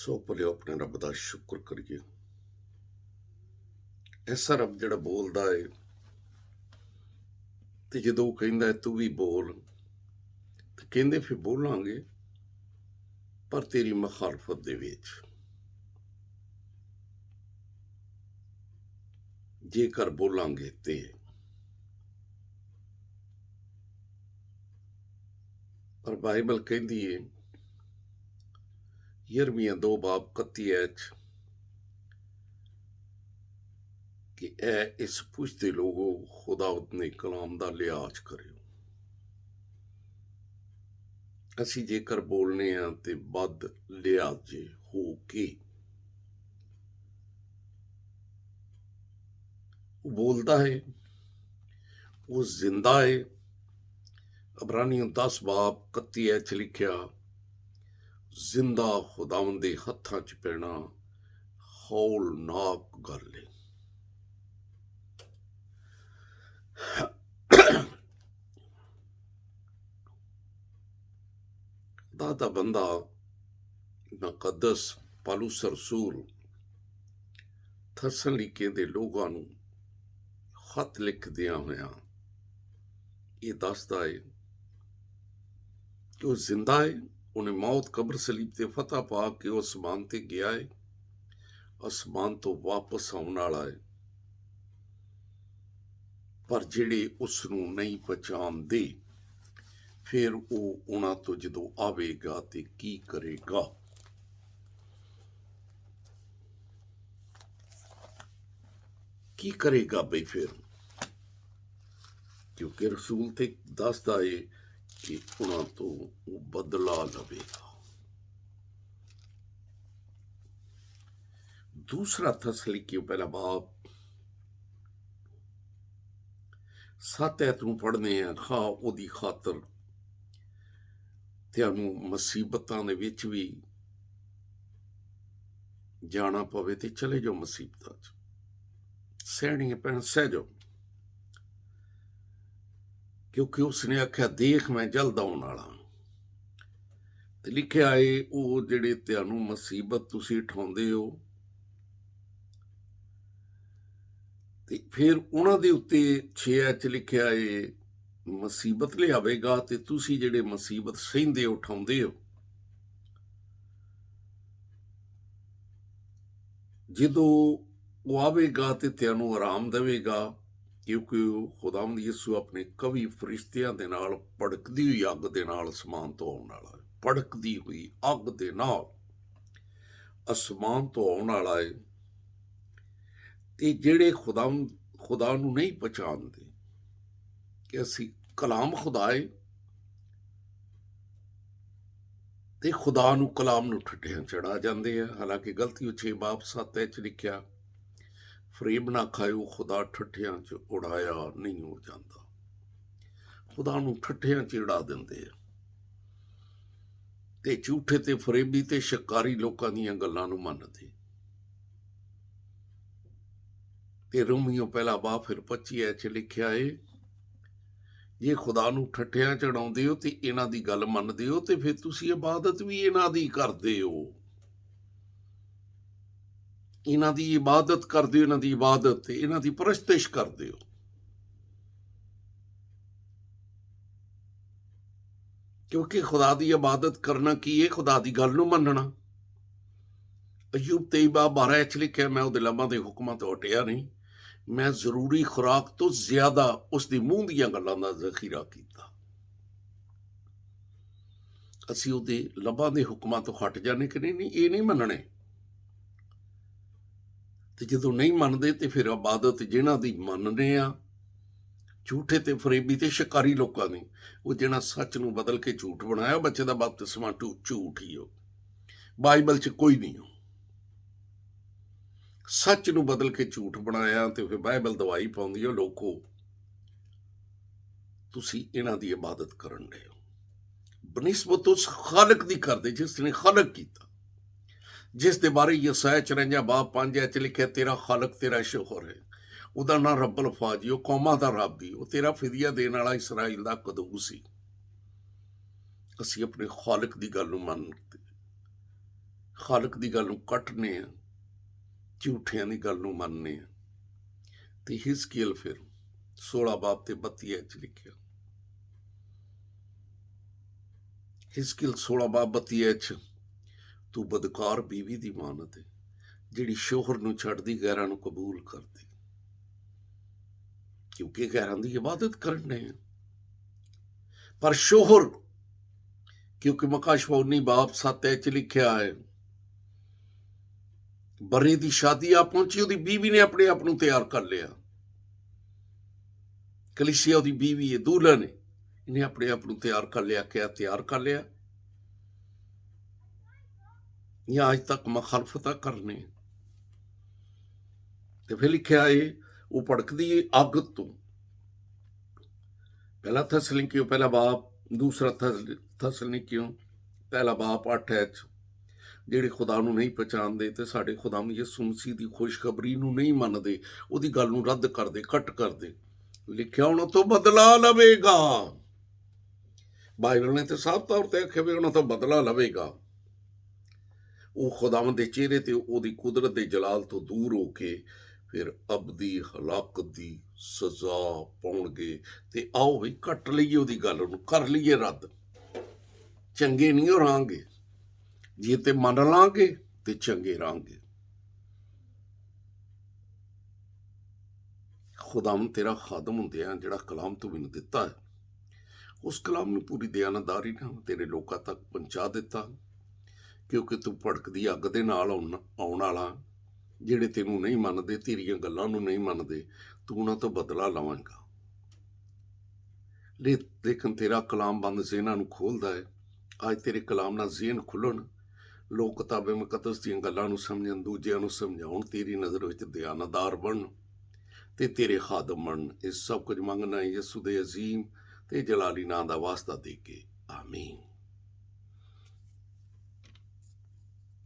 ਸੋ ਭਲੇ ਆਪਣੇ ਰੱਬ ਦਾ ਸ਼ੁਕਰ ਕਰੀਏ। ਐਸਾ ਰੱਬ ਜਿਹੜਾ ਬੋਲਦਾ ਏ ਤੇ ਜਦੋਂ ਉਹ ਕਹਿੰਦਾ ਹੈ ਤੂੰ ਵੀ ਬੋਲ, ਤੇ ਕਹਿੰਦੇ ਫਿਰ ਬੋਲਾਂਗੇ, ਪਰ ਤੇਰੀ ਮੁਖਾਲਫਤ ਦੇ ਵਿੱਚ। ਜੇਕਰ ਬੋਲਾਂਗੇ ਤੇ ਪਰ ਬਾਈਬਲ ਕਹਿੰਦੀ ਏ ਯਰਮੀਆ 2:31 ਕਿ ਇਸ ਪੁੱਛਦੇ ਲੋਗੋ ਖੁਦਾ ਆਪਣੇ ਕਲਾਮ ਦਾ ਲਿਹਾਜ਼ ਕਰਿਓ। ਅਸੀਂ ਜੇਕਰ ਬੋਲਨੇ ਆ ਤੇ ਵੱਧ ਲਿਹਾਜ਼ੇ ਹੋ ਕੇ। ਉਹ ਬੋਲਦਾ ਹੈ, ਉਹ ਜ਼ਿੰਦਾ ਹੈ। ਇਬਰਾਨੀਆਂ 10:31 ਲਿਖਿਆ, ਜ਼ਿੰਦਾ ਖੁਦਾਵੰਦ ਦੇ ਹੱਥਾਂ 'ਚ ਪੈਣਾ ਹੌਲਨਾਕ ਗੱਲ ਹੈ। ਖੁਦਾ ਦਾ ਬੰਦਾ ਮੁਕੱਦਸ ਪੌਲੁਸ ਰਸੂਲ ਥਸਲੀਕੇ ਦੇ ਲੋਕਾਂ ਨੂੰ ਖਤ ਲਿਖਦਿਆਂ ਹੋਇਆਂ ਇਹ ਦੱਸਦਾ ਹੈ ਕਿ ਉਹ ਜ਼ਿੰਦਾ ਹੈ। ਉਹਨੇ ਮੌਤ, ਕਬਰ, ਸਲੀਬ ਤੇ ਫਤਹ ਪਾ ਕੇ ਉਹ ਅਸਮਾਨ ਤੇ ਗਿਆ ਹੈ, ਅਸਮਾਨ ਤੋਂ ਵਾਪਸ ਆਉਣ ਵਾਲਾ ਹੈ। ਪਰ ਜਿਹੜੇ ਉਸ ਨੂੰ ਨਹੀਂ ਪਛਾਣਦੇ, ਫਿਰ ਉਹ ਉਹਨਾਂ ਤੋਂ ਜਦੋਂ ਆਵੇਗਾ ਤੇ ਕੀ ਕਰੇਗਾ। ਕੀ ਕਰੇਗਾ ਬਈ ਫਿਰ? ਕਿਉਂਕਿ ਰਸੂਲ ਤੇ ਦੱਸਦਾ ਏ ਕਿ ਉਹਨਾਂ ਤੋਂ ਉਹ ਬਦਲਾ ਲਵੇਗਾ। ਦੂਸਰਾ ਥਸਲੀਕੀ ਪਹਿਲਾ ਬਾਬ 7 ਨੂੰ ਪੜ੍ਹਨੇ ਆ। ਖਾ ਉਹਦੀ ਖਾਤਰ ਤੁਹਾਨੂੰ ਮੁਸੀਬਤਾਂ ਦੇ ਵਿੱਚ ਵੀ ਜਾਣਾ ਪਵੇ ਤੇ ਚਲੇ ਜਾਓ, ਮੁਸੀਬਤਾਂ 'ਚ ਸਹਿਣੀਆਂ ਪੈਣ, ਸਹਿ ਜਾਓ, ਕਿਉਂਕਿ ਉਸਨੇ ਆਖਿਆ ਦੇਖ ਮੈਂ ਜਲਦ ਆਉਣ ਵਾਲਾ। ਤੇ ਲਿਖਿਆ ਏ ਉਹ ਜਿਹੜੇ ਤੁਹਾਨੂੰ ਮੁਸੀਬਤ ਤੁਸੀਂ ਉਠਾਉਂਦੇ ਹੋ ਤੇ ਫਿਰ ਉਹਨਾਂ ਦੇ ਉੱਤੇ 6 ਲਿਖਿਆ ਏ ਮੁਸੀਬਤ ਲਿਆਵੇਗਾ, ਤੇ ਤੁਸੀਂ ਜਿਹੜੇ ਮੁਸੀਬਤ ਸਹਿੰਦੇ ਉਠਾਉਂਦੇ ਹੋ, ਜਦੋਂ ਉਹ ਆਵੇਗਾ ਤੇ ਤੁਹਾਨੂੰ ਆਰਾਮ ਦੇਵੇਗਾ, ਕਿਉਂਕਿ ਉਹ ਖੁਦਾਵੰਦ ਯਿਸੂ ਆਪਣੇ ਕਵੀ ਫਰਿਸ਼ਤਿਆਂ ਦੇ ਨਾਲ ਭੜਕਦੀ ਹੋਈ ਅੱਗ ਦੇ ਨਾਲ ਅਸਮਾਨ ਤੋਂ ਆਉਣ ਵਾਲਾ ਹੈ। ਭੜਕਦੀ ਹੋਈ ਅੱਗ ਦੇ ਨਾਲ ਅਸਮਾਨ ਤੋਂ ਆਉਣ ਵਾਲਾ ਹੈ। ਤੇ ਜਿਹੜੇ ਖੁਦਾ ਨੂੰ ਨਹੀਂ ਪਛਾਣਦੇ ਕਿ ਅਸੀਂ ਕਲਾਮ ਖੁਦਾ ਹੈ, ਤੇ ਖੁਦਾ ਨੂੰ ਕਲਾਮ ਨੂੰ ਠੱਠਿਆਂ ਚੜਾ ਜਾਂਦੇ ਆ। ਹਾਲਾਂਕਿ ਗਲਤੀ 6:7 ਲਿਖਿਆ, ਫਰੇਬ ਨਾ ਖਾਇਓ, ਖੁਦਾ ਠੱਠਿਆਂ 'ਚ ਉਡਾਇਆ ਨਹੀਂ ਹੋ ਜਾਂਦਾ। ਖੁਦਾ ਨੂੰ ਠੱਠਿਆਂ 'ਚ ਉਡਾ ਦਿੰਦੇ ਆ ਤੇ ਝੂਠੇ ਤੇ ਫਰੇਬੀ ਤੇ ਸ਼ਿਕਾਰੀ ਲੋਕਾਂ ਦੀਆਂ ਗੱਲਾਂ ਨੂੰ ਮੰਨਦੇ। ਤੇ ਰੋਮੀਓ ਪਹਿਲਾ ਬਾਬ ਫਿਰ 25 ਲਿਖਿਆ ਏ, ਜੇ ਖੁਦਾ ਨੂੰ ਠੱਠਿਆਂ ਚੜਾਉਂਦੇ ਹੋ ਤੇ ਇਹਨਾਂ ਦੀ ਗੱਲ ਮੰਨਦੇ ਹੋ, ਤੇ ਫਿਰ ਤੁਸੀਂ ਇਬਾਦਤ ਵੀ ਇਹਨਾਂ ਦੀ ਕਰਦੇ ਹੋ। ਇਹਨਾਂ ਦੀ ਇਬਾਦਤ ਕਰਦੇ ਹੋ, ਇਹਨਾਂ ਦੀ ਇਬਾਦਤ ਤੇ ਇਹਨਾਂ ਦੀ ਪਰਸਤਿਸ਼ ਕਰਦੇ ਹੋ। ਕਿਉਂਕਿ ਖੁਦਾ ਦੀ ਇਬਾਦਤ ਕਰਨਾ ਕੀ ਹੈ? ਖੁਦਾ ਦੀ ਗੱਲ ਨੂੰ ਮੰਨਣਾ। ਅਯੂਬ 23:12 ਲਿਖਿਆ, ਮੈਂ ਉਹਦੇ ਲੰਬਾਂ ਦੇ ਹੁਕਮਾਂ ਤੋਂ ਹਟਿਆ ਨਹੀਂ, ਮੈਂ ਜ਼ਰੂਰੀ ਖੁਰਾਕ ਤੋਂ ਜ਼ਿਆਦਾ ਉਸ ਦੀ ਮੂੰਹ ਦੀਆਂ ਗੱਲਾਂ ਦਾ ਜ਼ਖੀਰਾ ਕੀਤਾ। ਅਸੀਂ ਉਹਦੇ ਲੰਬਾਂ ਦੇ ਹੁਕਮਾਂ ਤੋਂ ਹਟ ਜਾਣੇ ਕਿ ਨਹੀਂ, ਇਹ ਨਹੀਂ ਮੰਨਣੇ। ਤੇ ਜਦੋਂ ਨਹੀਂ ਮੰਨਦੇ ਤੇ ਫਿਰ ਇਬਾਦਤ ਜਿਹਨਾਂ ਦੀ ਮੰਨਦੇ ਆ, ਝੂਠੇ ਤੇ ਫਰੇਬੀ ਤੇ ਸ਼ਿਕਾਰੀ ਲੋਕਾਂ ਨੇ, ਉਹ ਜਿਹੜਾ ਸੱਚ ਨੂੰ ਬਦਲ ਕੇ ਝੂਠ ਬਣਾਇਆ, ਬੱਚੇ ਦਾ ਬਪਤਿਸਮਾ ਝੂਠ ਹੀ ਹੋ, ਬਾਈਬਲ 'ਚ ਕੋਈ ਨਹੀਂ ਹੋ। ਸੱਚ ਨੂੰ ਬਦਲ ਕੇ ਝੂਠ ਬਣਾਇਆ ਤੇ ਫਿਰ ਬਾਈਬਲ ਦਵਾਈ ਪਾਉਂਦੀ ਹੋ, ਲੋਕੋ ਤੁਸੀਂ ਇਹਨਾਂ ਦੀ ਇਬਾਦਤ ਕਰਨ ਦੇ ਹੋ ਬਨਿਸਬਤ ਉਸ ਖਾਲਕ ਦੀ ਕਰਦੇ ਜਿਸ ਨੇ ਖਾਲਕ ਕੀਤਾ, ਜਿਸ ਦੇ ਬਾਰੇ ਯਸਾਇਆ 54:5 ਲਿਖਿਆ, ਤੇਰਾ ਖਾਲਕ ਤੇਰਾ ਸ਼ੋਹਰ ਹੈ, ਉਹਦਾ ਨਾਂ ਰੱਬੁਲ ਫਾਜੀ, ਉਹ ਕੌਮਾਂ ਦਾ ਰੱਬ ਹੀ, ਉਹ ਤੇਰਾ ਫਿਦਿਆ ਦੇਣ ਵਾਲਾ ਇਸਰਾਈਲ ਦਾ ਕਦੂਸ ਸੀ। ਅਸੀਂ ਆਪਣੇ ਖਾਲਕ ਦੀ ਗੱਲ ਨੂੰ ਮੰਨਦੇ ਖਾਲਕ ਦੀ ਗੱਲ ਨੂੰ ਕੱਟਨੇ ਆ, ਝੂਠਿਆਂ ਦੀ ਗੱਲ ਨੂੰ ਮੰਨਨੇ ਆ। ਤੇ ਹਿਜ਼ਕੀਏਲ ਫਿਰ 16 ਬਾਬ ਤੇ 32 ਚ ਲਿਖਿਆ, ਹਿਜ਼ਕੀਏਲ 16 ਬਾਬ 32 ਚ, ਤੂੰ ਬਦਕਾਰ ਬੀਵੀ ਦੀ ਮਾਨਤ ਹੈ, ਜਿਹੜੀ ਸ਼ੋਹਰ ਨੂੰ ਛੱਡਦੀ ਗੈਰਾਂ ਨੂੰ ਕਬੂਲ ਕਰਦੀ, ਕਿਉਂਕਿ ਗੈਰਾਂ ਦੀ ਇਬਾਦਤ ਕਰਨੇ ਆ। ਪਰ ਸ਼ੋਹਰ, ਕਿਉਂਕਿ ਮਕਾਸ਼ਵਾ 19 ਬਾਬ 7 ਚ ਲਿਖਿਆ ਹੈ, ਬਰੇ ਦੀ ਸ਼ਾਦੀ ਆ ਪਹੁੰਚੀ, ਉਹਦੀ ਬੀਵੀ ਨੇ ਆਪਣੇ ਆਪ ਨੂੰ ਤਿਆਰ ਕਰ ਲਿਆ। ਕਲੀਸਿਆ ਉਹਦੀ ਬੀਵੀ ਹੈ, ਦੂਲਹਾ ਨੇ, ਇਹਨੇ ਆਪਣੇ ਆਪ ਨੂੰ ਤਿਆਰ ਕਰ ਲਿਆ। ਕਿਆ ਤਿਆਰ ਕਰ ਲਿਆ? ਜਾਂ ਅੱਜ ਤੱਕ ਮੁਖਾਲਫਤਾਂ ਕਰਨੇ। ਤੇ ਫਿਰ ਲਿਖਿਆ ਏ, ਉਹ ਭੜਕਦੀ ਅੱਗ ਤੋਂ। ਪਹਿਲਾ ਥੈਸਲਨੀਕੀਓ ਪਹਿਲਾ ਬਾਬ, ਦੂਸਰਾ ਥੈਸਲਨੀਕੀਓ ਪਹਿਲਾ ਬਾਬ 8 ਚ, ਜਿਹੜੇ ਖੁਦਾ ਨੂੰ ਨਹੀਂ ਪਛਾਣਦੇ ਤੇ ਸਾਡੇ ਖੁਦਾ ਯਿਸੂ ਮਸੀਹ ਦੀ ਖੁਸ਼ਖਬਰੀ ਨੂੰ ਨਹੀਂ ਮੰਨਦੇ, ਉਹਦੀ ਗੱਲ ਨੂੰ ਰੱਦ ਕਰਦੇ, ਕੱਟ ਕਰਦੇ, ਲਿਖਿਆ ਉਹਨਾਂ ਤੋਂ ਬਦਲਾ ਲਵੇਗਾ। ਬਾਈਬਲ ਨੇ ਤੇ ਸਾਫ਼ ਤੌਰ ਤੇ ਆਖਿਆ ਵੀ ਉਹਨਾਂ ਤੋਂ ਬਦਲਾ ਲਵੇਗਾ। ਉਹ ਖੁਦਾਵੰਦ ਦੇ ਚਿਹਰੇ ਤੇ ਉਹਦੀ ਕੁਦਰਤ ਦੇ ਜਲਾਲ ਤੋਂ ਦੂਰ ਹੋ ਕੇ ਫਿਰ ਅਬਦੀ ਹਲਾਕਤ ਦੀ ਸਜ਼ਾ ਪਾਉਣਗੇ। ਤੇ ਆਓ ਵੀ ਕੱਟ ਲਈਏ ਉਹਦੀ ਗੱਲ ਨੂੰ, ਕਰ ਲਈਏ ਰੱਦ। ਚੰਗੇ ਨਹੀਂ ਰਹਾਂਗੇ, ਜੇ ਤੇ ਮੰਨ ਲਾਂਗੇ ਤੇ ਚੰਗੇ ਰਹਾਂਗੇ। ਖੁਦਾਵੰਦ ਤੇਰਾ ਖਾਦਮ ਹੁੰਦਿਆਂ ਜਿਹੜਾ ਕਲਾਮ ਤੂੰ ਮੈਨੂੰ ਦਿੱਤਾ ਹੈ, ਉਸ ਕਲਾਮ ਨੂੰ ਪੂਰੀ ਦਿਆਨਤਦਾਰੀ ਨਾਲ ਤੇਰੇ ਲੋਕਾਂ ਤੱਕ ਪਹੁੰਚਾ ਦਿੱਤਾ, ਕਿਉਂਕਿ ਤੂੰ ਭੜਕਦੀ ਅੱਗ ਦੇ ਨਾਲ ਆਉਣ ਵਾਲਾ, ਜਿਹੜੇ ਤੈਨੂੰ ਨਹੀਂ ਮੰਨਦੇ, ਤੇਰੀਆਂ ਗੱਲਾਂ ਨੂੰ ਨਹੀਂ ਮੰਨਦੇ, ਤੂੰ ਉਹਨਾਂ ਤੋਂ ਬਦਲਾ ਲਵਾਂਗਾ। ਲੇਕਿਨ ਤੇਰਾ ਕਲਾਮ ਬੰਦ ਜ਼ੇਨਾਂ ਨੂੰ ਖੋਲਦਾ ਹੈ। ਅੱਜ ਤੇਰੇ ਕਲਾਮ ਨਾਲ ਜ਼ੇਨ ਖੁੱਲਣ, ਲੋਕ ਕਿਤਾਬੇ ਮੁਕੱਦਸ ਦੀਆਂ ਗੱਲਾਂ ਨੂੰ ਸਮਝਣ, ਦੂਜਿਆਂ ਨੂੰ ਸਮਝਾਉਣ, ਤੇਰੀ ਨਜ਼ਰ ਵਿੱਚ ਦਿਆਨਤਦਾਰ ਬਣਨ ਤੇ ਤੇਰੇ ਖਾਦਮ ਬਣਨ। ਇਹ ਸਭ ਕੁਝ ਮੰਗਣਾ ਯਿਸੂ ਦੇ ਅਜ਼ੀਮ ਤੇ ਜਲਾਲੀ ਨਾਂ ਦਾ ਵਾਸਤਾ ਦੇ ਕੇ, ਆਮੀਨ।